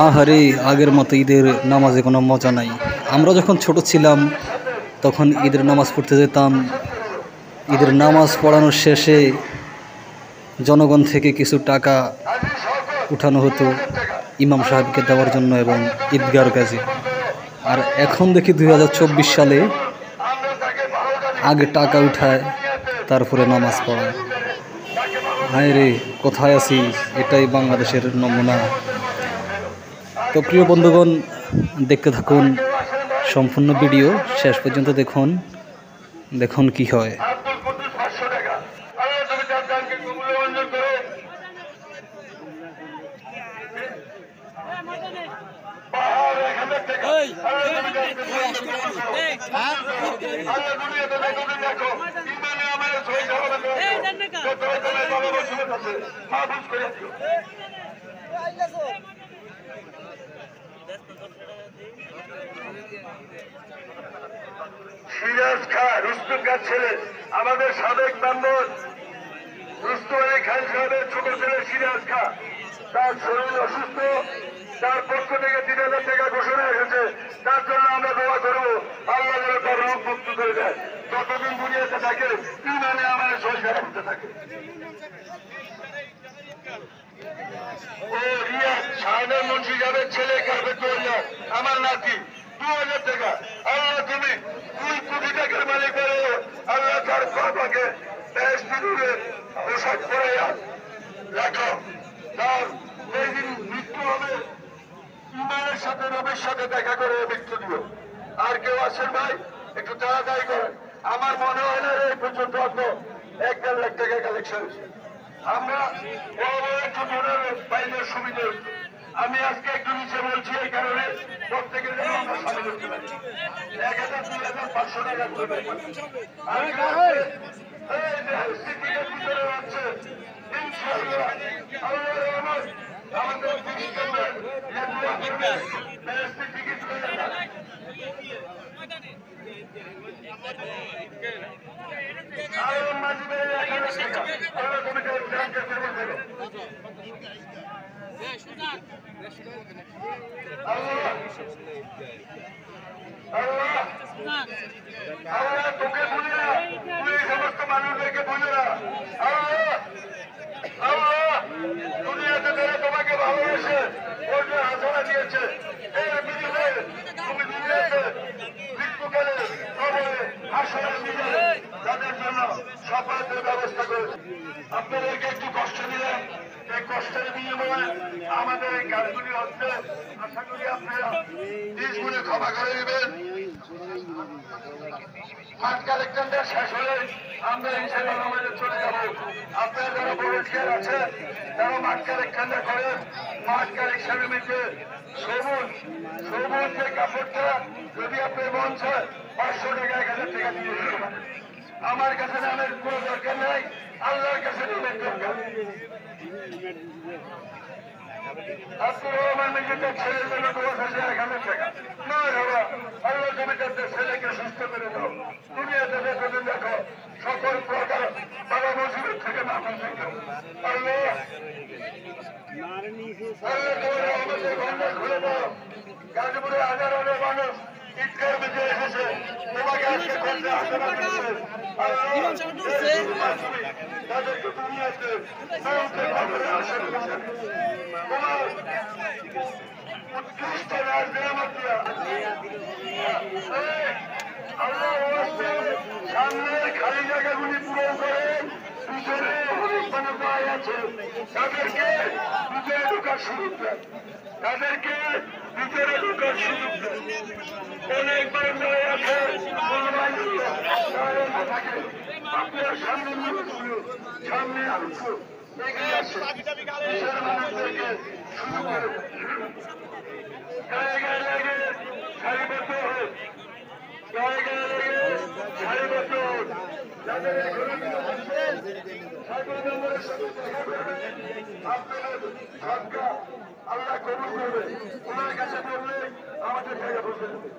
আহারে, আগের মতো ঈদের নামাজে কোনো মজা নাই। আমরা যখন ছোট ছিলাম তখন ঈদের নামাজ পড়তে যেতাম। ঈদের নামাজ পড়ানোর শেষে জনগণ থেকে কিছু টাকা উঠানো হতো ইমাম সাহেবকে দেওয়ার জন্য এবং ঈদগাহর কাজে। আর এখন দেখি 2024 সালে আগে টাকা উঠায় তারপরে নামাজ পড়ায়। হায় রে, কোথায় আছি? এটাই বাংলাদেশের নমুনা। তো প্রিয় বন্ধুগণ, দেখতে থাকুন সম্পূর্ণ ভিডিও শেষ পর্যন্ত দেখুন, দেখুন কি হয়। সিরাজ খান রুস্তম খান ছেলে, আমাদের সাবেক মেম্বার রুস্তম আলী খান সাহেবের ছোট ছেলে সিরাজ খান, তার শরীর অসুস্থ। তার পক্ষ থেকে 3000 টাকা ঘোষণা এসেছে। তার জন্য আমরা দোয়া করবো আল্লাহ যেন তার রোগ মুক্ত করে দেয়। যতদিন দুনিয়াতে থাকে ইমানে আমার শরীর খারাপ হতে থাকে। ও রিয়াজ শাহনার মুন্সি সাহেবের ছেলে কারবেতুল্লাহ, আমার নাতি, 2000 টাকা। আল্লাহ তুমি 2 কোটি টাকার মালিক বলো। আল্লাহ তার বাবাকে পোশাক পরে রাখো। তার যেদিন মৃত্যু হবে ইমানের সাথে নবীর সাথে দেখা করে মৃত্যু দিও। আর কেউ আছেন ভাই? একটু তাড়াতাড়ি করেন। আমার মনে হয় না এই পর্যন্ত অত 1-1.5 লাখ টাকা কালেকশন। আমরা একটু মনের বাইরের সুবিধা। আমি আজকে একটু নিচে বলছি এই কারণে প্রত্যেকের জন্য আমরা সামিল হতে পারি। 1000-2500 টাকা করে আমাদের টিকিট তোকে বলি না, তুই সমস্ত মানুষদেরকে বলি না। দুনিয়াতে তারা তোমাকে ভালোবেসে ওর হাসানা দিয়েছে। এই বিনিময়ে তুমি দুনিয়াতে মৃত্যুকালে কবরে হাসরের মিজানে তাদের জন্য সাফায়াতের ব্যবস্থা করেছে। আপনাদেরকে একটু কষ্ট দিলাম। এই কষ্টের বিনিময়ে আমাদের এই কাজগুলি হচ্ছে। আশা করি আপনারা 30 গুণে ক্ষমা করে দিবেন। মাঠ কালেকশনটা শেষ হলে আমরা ইনশাআল্লাহ আমাদের চলে যাব। আপনারা যারা ভলেন্টিয়ার আছে তারা মাঠ কালেকশনটা করেন। মাঠ কালেকশনের মধ্যে সবুজ যে কাপড়টা যদি আপনার মন চায় 500 টাকা 1000 টাকা দিয়ে দিতে পারেন। আমার কাছে নামের কোনো দরকার নাই, আল্লাহর কাছে নামের দরকার। আব্দুর রহমান নিজেদের ছেলের জন্য 10,000 টাকা নয় বাবা। আল্লাহ তুমি তাদের ছেলেকে সুস্থ করে দাও। দুনিয়াতে যতদিন দেখো সকল প্রকার বাবা মসজিদের থেকে মাফি থেকে আল্লাহ আমাদের ভান্ডার খুলে দাও। গাজীপুরে হাজার মানুষ ঈদগার বেঁচে এসেছে, তোমাকে আজকে করতে আশীর্বাদ করেছে। তাদেরকে দুনিয়াতে তোমার উৎকৃষ্ট রাজ নিয়ামত দিয়া সামনের খালি জায়গাগুলি পূরণ করে পিছনে অনেক মানুষ আছে তাদেরকে ভিতরে ঢোকার সুযোগ দেয়। তাদেরকে ভিতরে ঢোকার সুযোগ দেয়। অনেক মানুষ আছে আপনার সামনে মানুষগুলো সামনে আসুন এগিয়ে আসুন। মানুষদেরকে সুযোগ করে গায়ে গায়ে লাগে সারিবদ্ধ হোক, গায়ে গায়ে লাগে সারিবদ্ধ হোক। যাদের আপনাদের সরকার আল্লাহ কবুল করবে। ওনার কাছে বললে আমাদের জায়গা বসে দেবে।